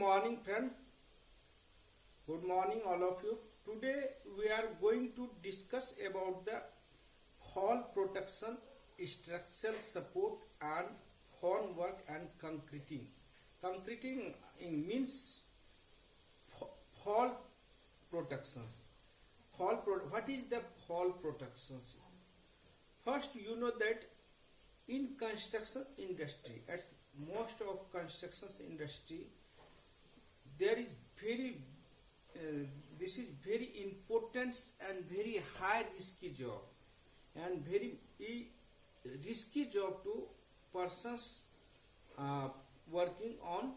morning, friend. Good morning, all of you. Today we are going to discuss about the fall protection, structural support, and formwork and concreting. Concreting means fall protections. What is the fall protections? First, you know that in construction industry, at most of construction industry, there is very this is very important and very high risky job and very risky job to persons working on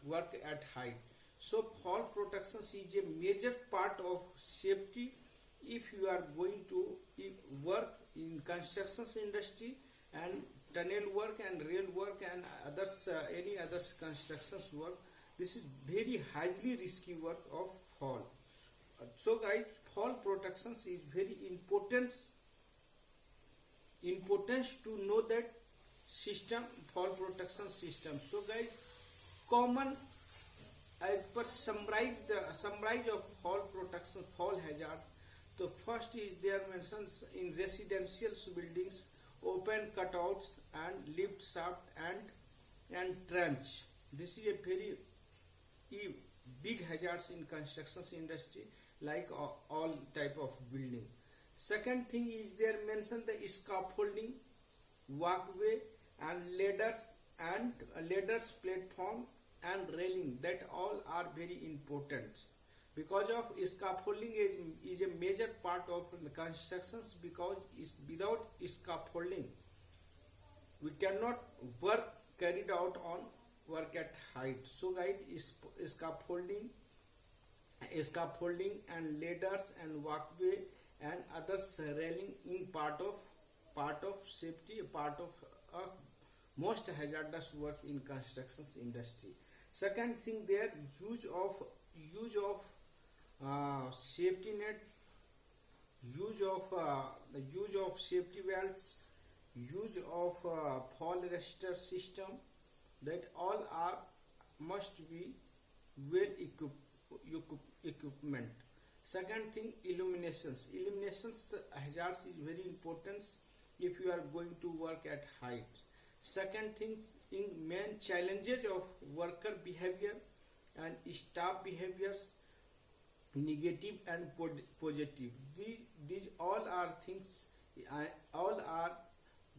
work at height. So fall protection is a major part of safety if you are going to work in construction industry and tunnel work and rail work and others any other constructions work. This is very highly risky work of fall. So guys, fall protections is very important to know that system, fall protection system. So guys, common as per summarize of fall protection, fall hazard. The first is there mentions in residential buildings, open cutouts and lift shaft and trench. This is a very big hazards in construction industry, like all type of building. Second thing is there mentioned the scaffolding, walkway and ladders, platform and railing. That all are very important because of scaffolding is a major part of the constructions, because without scaffolding we cannot work carried out on work at height. So guys, scaffolding and ladders and walkway and others railing in part of safety, part of most hazardous work in construction industry. Second thing, there use of safety net, use of safety belts, use of fall arrestor system. That all are must be well equipment. Second thing, illuminations hazards is very important if you are going to work at height. Second thing, in main challenges of worker behavior and staff behaviors, negative and positive. These all are things, all are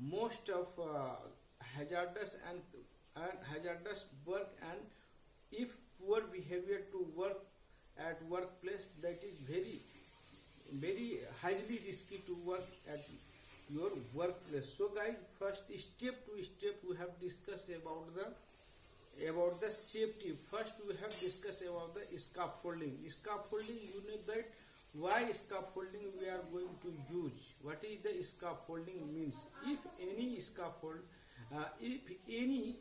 most of hazardous and hazardous work, and if poor behavior to work at workplace, that is very highly risky to work at your workplace. So guys, first step to step we have discussed about the safety. First we have discussed about the scaffolding. Scaffolding, you know that why scaffolding we are going to use. What is the scaffolding means? If any scaffold, if any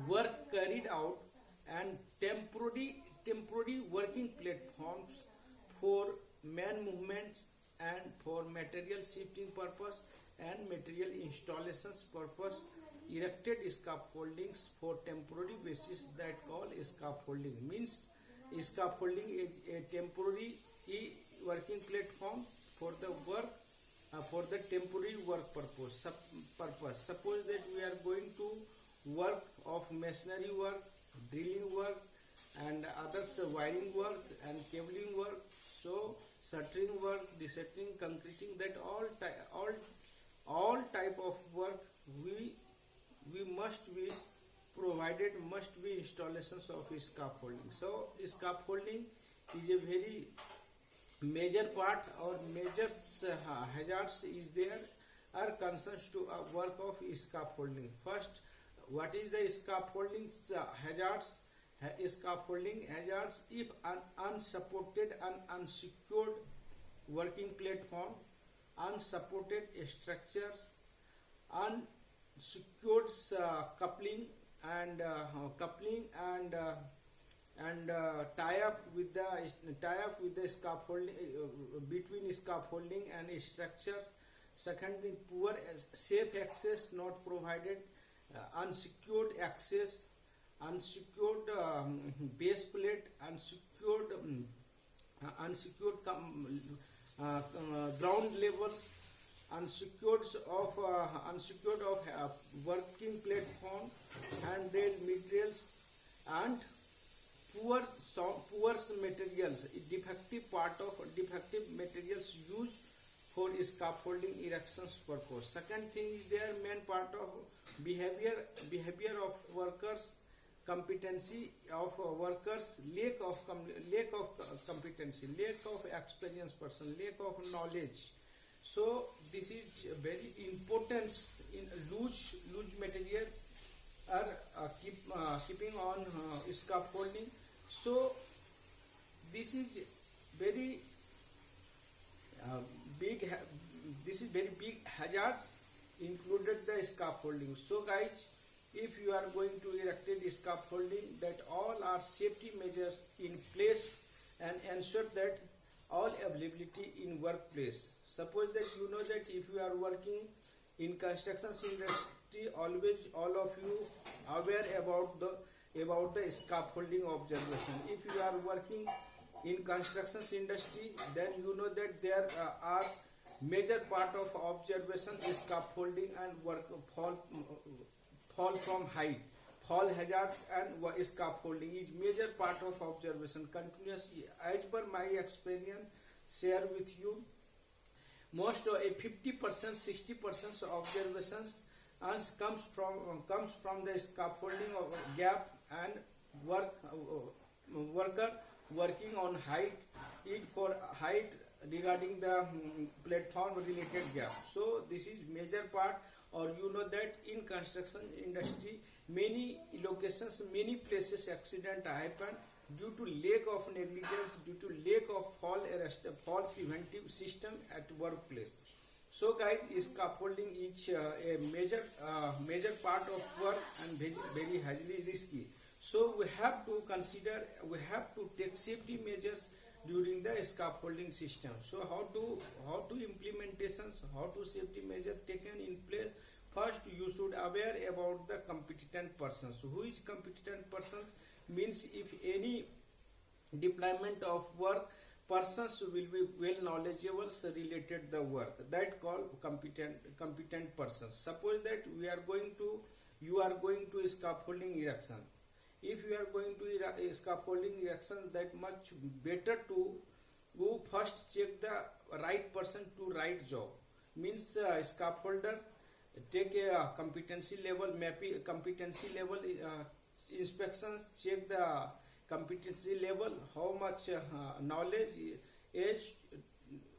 work carried out and temporary working platforms for man movements and for material shifting purpose and material installations purpose, erected scaffoldings for temporary basis, that call scaffolding. Means scaffolding is a temporary working platform for the work, for the temporary work purpose. Suppose that we are going to work of masonry work, drilling work and others wiring work and cabling work, so shuttering work, desettling, concreting, that all type of work we must be provided, must be installations of scaffolding. So scaffolding is a very major part or major hazards is there are concerns to work of scaffolding. First, what is the scaffolding hazards? Scaffolding hazards if an unsupported and unsecured working platform, unsupported structures, unsecured coupling and tie up with the scaffolding between scaffolding and structures. Second thing, poor safe access not provided, unsecured access, unsecured base plate, unsecured ground levels, unsecured of working platform, handrail materials, and poor materials, defective materials used for scaffolding erections purpose. Second thing is their main part of behavior of workers, competency of workers, lack of competency, lack of experienced person, lack of knowledge. So this is very important in loose material are keeping on scaffolding. So this is very big this is very big hazards included the scaffolding. So guys, if you are going to erect scaffolding, that all are safety measures in place and ensure that all availability in workplace. Suppose that you know that if you are working in construction industry, always all of you aware about the scaffolding observation. If you are working in construction industry, then you know that there are major part of observation is scaffolding and work fall from height, fall hazards, and scaffolding is major part of observation continuously. As per my experience share with you, most of a 50%, 60% observations and comes from the scaffolding of gap and worker working on height, for height regarding the platform related gap. So this is major part. Or you know that in construction industry, many locations, many places accident happen due to lack of negligence, due to lack of fall preventive system at workplace. So guys, scaffolding is a major part of work and very highly risky. So we have to consider, we have to take safety measures during the scaffolding system. So how to implementations, how to safety measure taken in place. First, you should aware about the competent persons. Who is competent persons? Means if any deployment of work, persons will be well knowledgeable related the work, that called competent persons. Suppose that you are going to scaffolding erection. If you are going to scaffolding erection, that much better to go first check the right person to right job. Means scaffolder take a competency level inspections, check the competency level, how much knowledge is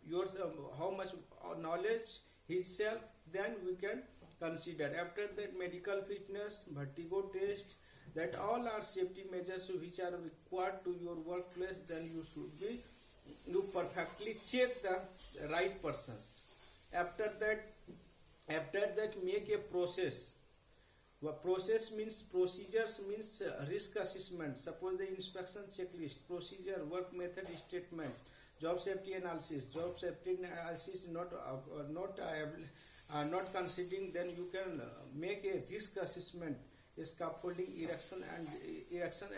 yours, how much knowledge himself, then we can consider. After that, medical fitness, vertigo test, that all are safety measures which are required to your workplace. Then you perfectly check the right persons. After that make a process. Process means procedures, means risk assessment. Suppose the inspection checklist, procedure, work method statements, job safety analysis. Job safety analysis not considering, then you can make a risk assessment, scaffolding erection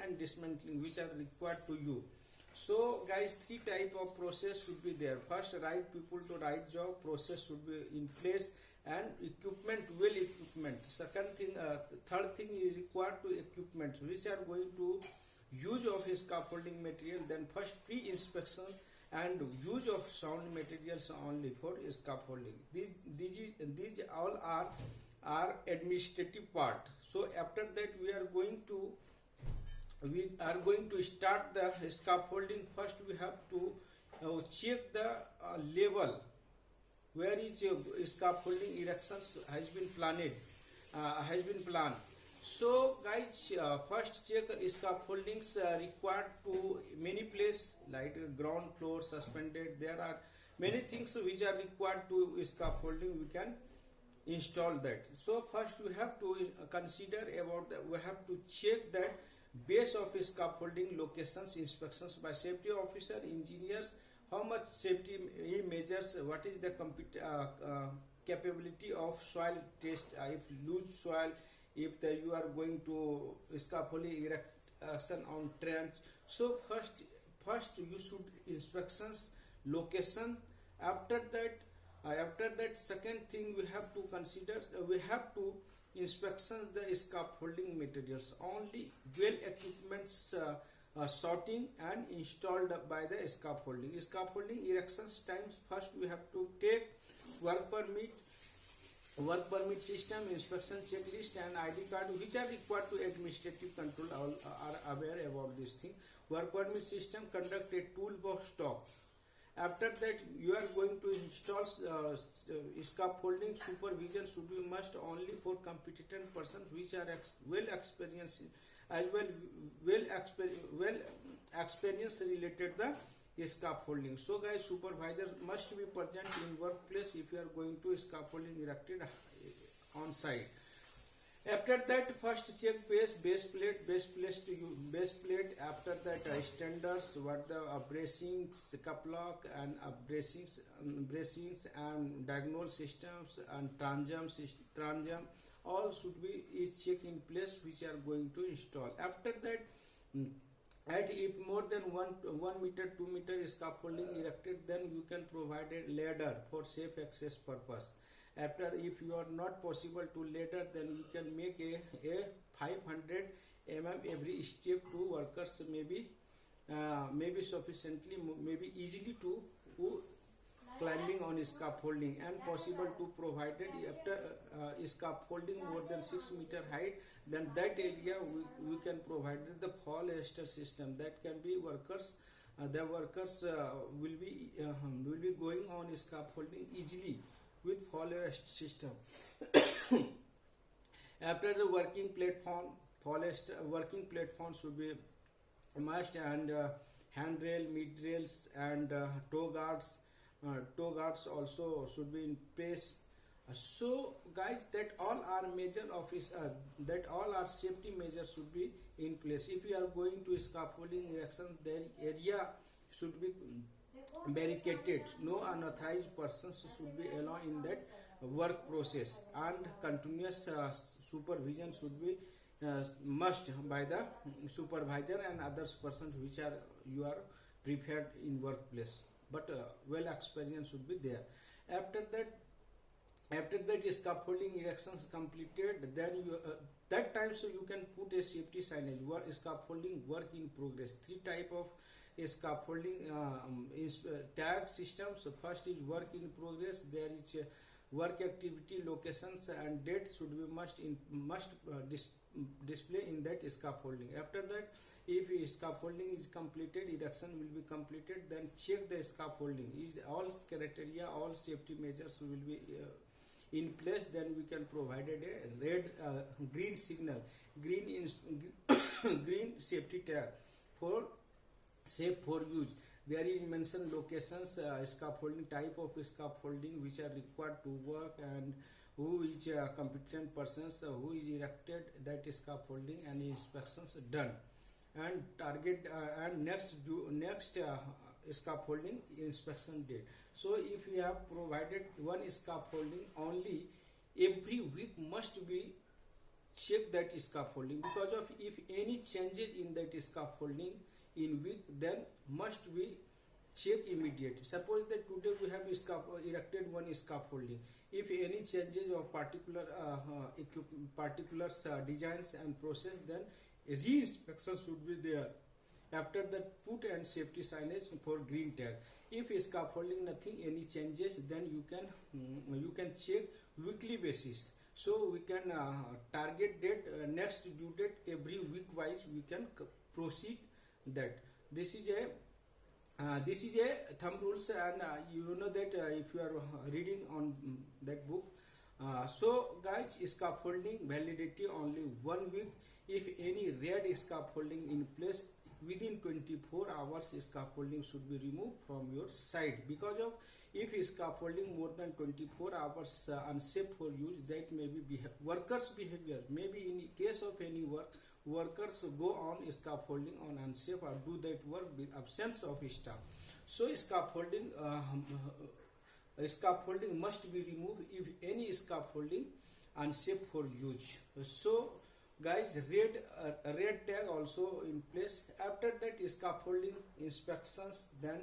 and dismantling, which are required to you. So guys, three type of process should be there. First, right people to right job, process should be in place, and equipment, second thing, third thing is required to equipment which are going to use of scaffolding material. Then first pre-inspection and use of sound materials only for scaffolding. These all are administrative part. So after that we are going to start the scaffolding. First we have to check the level where is scaffolding erections has been planned. So guys, first check scaffoldings required to many place, like ground floor, suspended. There are many things which are required to scaffolding. We can install that. So first we have to consider about that. We have to check that base of scaffolding locations, inspections by safety officer, engineers, how much safety measures, what is the capability of soil test, if loose soil, if you are going to scaffolding erection on trench. So first you should inspections location. After that, second thing we have to consider, we have to inspections the scaffolding materials. Only well equipments sorting and installed by the scaffolding erections times. First we have to take work permit system, inspection checklist and ID card, which are required to administrative control. All are aware about this thing. Work permit system, conduct a toolbox talk. After that you are going to install scaffolding. Supervision should be must only for competent persons which are well experienced, as well experience related the scaffolding. So guys, supervisor must be present in workplace if you are going to scaffolding erected on site. After that, first check base plate. After that, standards, what the bracings, cup lock and bracings and diagonal systems and transom, all should be is check in place which are going to install. After that, at if more than 1 meter 2 meter scaffolding erected, then you can provide a ladder for safe access purpose. After, if you are not possible to ladder, then you can make a 500 every step to workers maybe sufficiently, maybe easily to climbing on scaffolding, and possible to provided after scaffolding more than 6 meter height, then that area we can provide the fall arrestor system that can be workers. The workers will be going on scaffolding easily with fall arrest system. After the working platform should be must, and handrail, mid rails and toe guards also should be in place. So guys, that all are safety measures should be in place. If you are going to scaffolding erection, their area should be barricaded. No unauthorized persons should be allowed in that work process, and continuous supervision should be must by the supervisor and others persons which are you are prepared in workplace, but well experience should be there. After that scaffolding erections completed, then you that time so you can put a safety signage, scaffolding work in progress. 3 type of scaffolding tag systems. So first is work in progress. There is work activity, locations and date should be must display in that scaffolding. After that, if scaffolding is completed, erection will be completed, then check the scaffolding is all criteria, all safety measures will be in place. Then we can provide a green signal, green safety tag for safe for use. There is mentioned locations, scaffolding, type of scaffolding which are required to work, and who is competent persons who is erected that scaffolding, and inspections done, and target and next scaffolding inspection date. So if you have provided one scaffolding, only every week must be check that scaffolding, because of if any changes in that scaffolding in week, then must be check immediately. Suppose that today we have erected one scaffolding, if any changes of particular designs and process, then re-inspection should be there. After that, put and safety signage for green tag. If scaffolding nothing any changes, then you can check weekly basis. So we can target date, next due date, every week wise we can proceed that. This is a thumb rules, and you know that if you are reading on that book. So guys, scaffolding validity only 1 week. If any red scaffolding in place, within 24 hours scaffolding should be removed from your site, because of if scaffolding more than 24 hours unsafe for use, that may be workers behavior. Maybe in case of any workers go on scaffolding on unsafe or do that work with absence of staff. So scaffolding must be removed. If any scaffolding unsafe for use. So guys, red tag also in place. After that, scaffolding inspections, then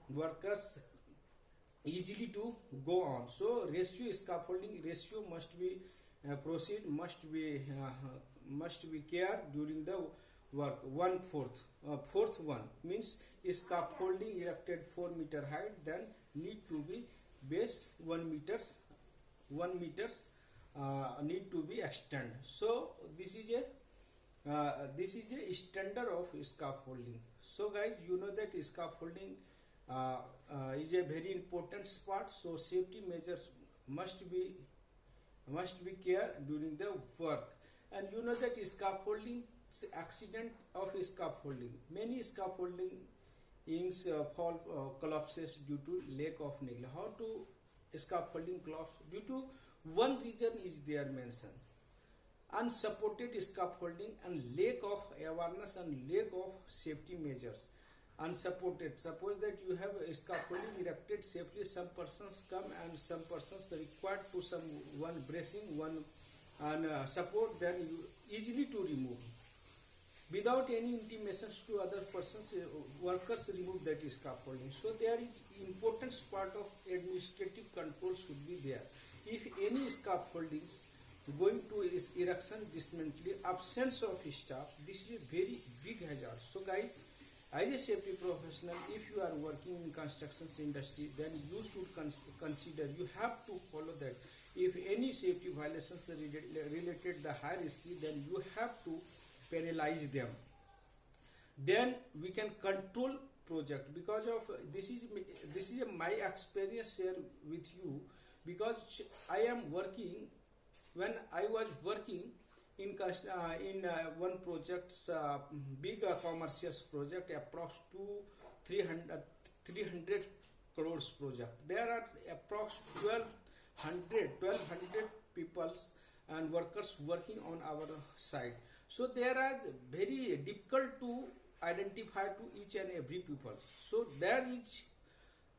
workers easily to go on. So ratio, scaffolding ratio must be proceed, must be care during the work. One fourth, fourth one means scaffolding erected 4 meter height, then need to be base 1 meters need to be extend. So this is a standard of scaffolding. So guys, you know that scaffolding is a very important part. So safety measures must be care during the work. And you know that scaffolding, accident of scaffolding, many scaffolding fall collapses due to lack of neglect. How to scaffolding collapse? Due to one reason is there mentioned: unsupported scaffolding and lack of awareness and lack of safety measures. Unsupported, suppose that you have a scaffolding erected safely, some persons come and some persons required to some one bracing, one and support, then you easily to remove without any intimations to other persons. Workers remove that scaffolding. So there is important part of administrative control should be there. If any scaffolding is going to erection, dismantling, absence of staff, this is a very big hazard. So guys, as a safety professional, if you are working in construction industry, then you should consider, you have to follow that. If any safety violations related the high risk, then you have to penalize them. Then we can control project. Because of this is my experience share with you, because I am working, when I was working in one project's big commercial project, approx to 300 crores project. There are approx 1200 people and workers working on our side. So there are very difficult to identify to each and every people. So there is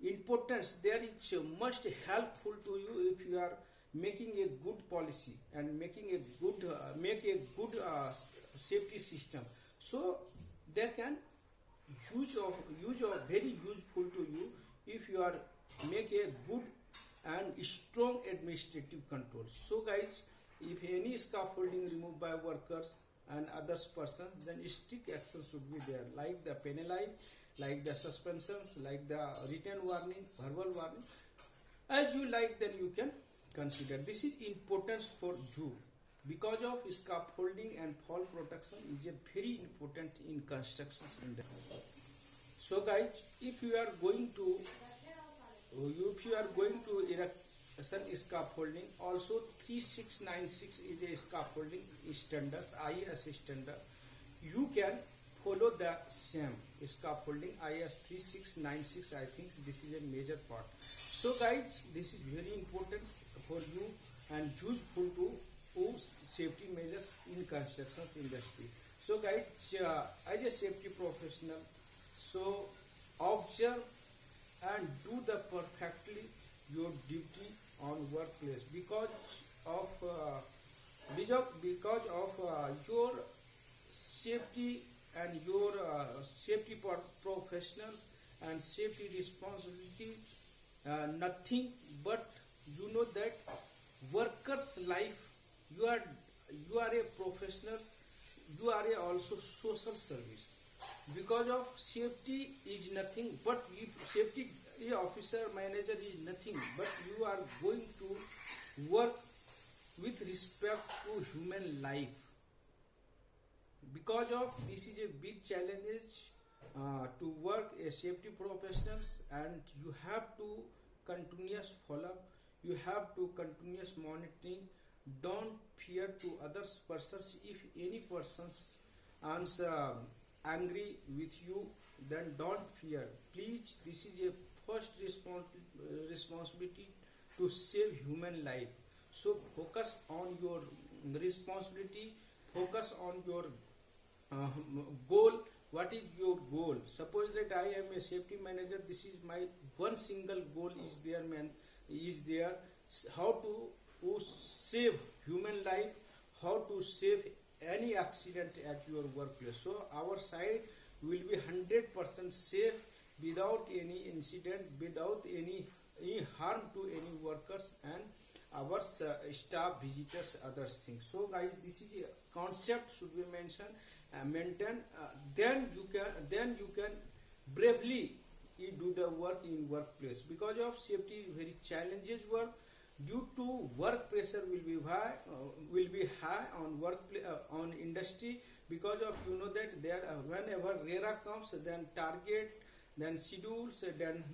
importance, there is must helpful to you if you are making a good policy and making a good safety system. So they can use of very useful to you if you are make a good and strong administrative control. So guys, if any scaffolding removed by workers and others person, then strict action should be there, like the penalize, like the suspensions, like the written warning, verbal warning, as you like, then you can consider. This is important for you, because of scaffolding and fall protection is a very important in construction industry. So guys, if you are going to erect some scaffolding, also 3696 is a scaffolding standards, IS standard. You can follow the same scaffolding IS 3696. I think this is a major part. So guys, this is very important for you and useful to safety measures in construction industry. So guys, as a safety professional, so observe and do the perfectly your duty on workplace, because of your safety and your safety professionals and safety responsibility. Nothing but you know that workers life, you are a professional, you are a also social service. Because of safety is nothing but, if safety officer manager is nothing but you are going to work with respect to human life. Because of this is a big challenge to work as safety professionals, and you have to continuous follow up, you have to continuous monitoring. Don't fear to others persons. If any persons answer angry with you, then don't fear. Please, this is a first responsibility to save human life. So focus on your responsibility, focus on your goal. What is your goal? Suppose that I am a safety manager, this is my one single goal is there, how to save human life, how to save any accident at your workplace. So our site will be 100% safe without any incident, without any harm to any workers and our staff, visitors, other things. So guys, this is a concept should be mentioned, maintained. Then you can bravely you do the work in workplace. Because of safety very challenges work, due to work pressure will be high on on industry. Because of that there whenever RERA comes, then target, then schedules, then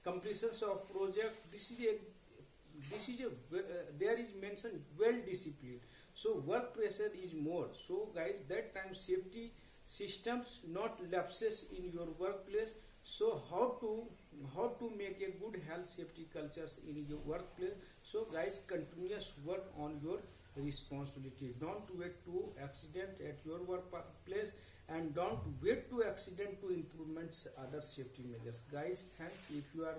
completions of project. There is mentioned well disciplined. So work pressure is more. So guys, that time safety systems not lapses in your workplace. So how to make a good health safety cultures in your workplace. So guys, continuous work on your responsibility. Don't wait to accident at your workplace, and don't wait to accident to implement other safety measures. Guys, thanks. If you are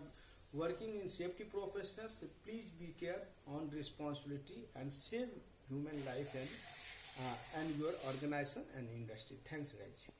working in safety professionals, please be care on responsibility and save human life and your organization and industry. Thanks guys.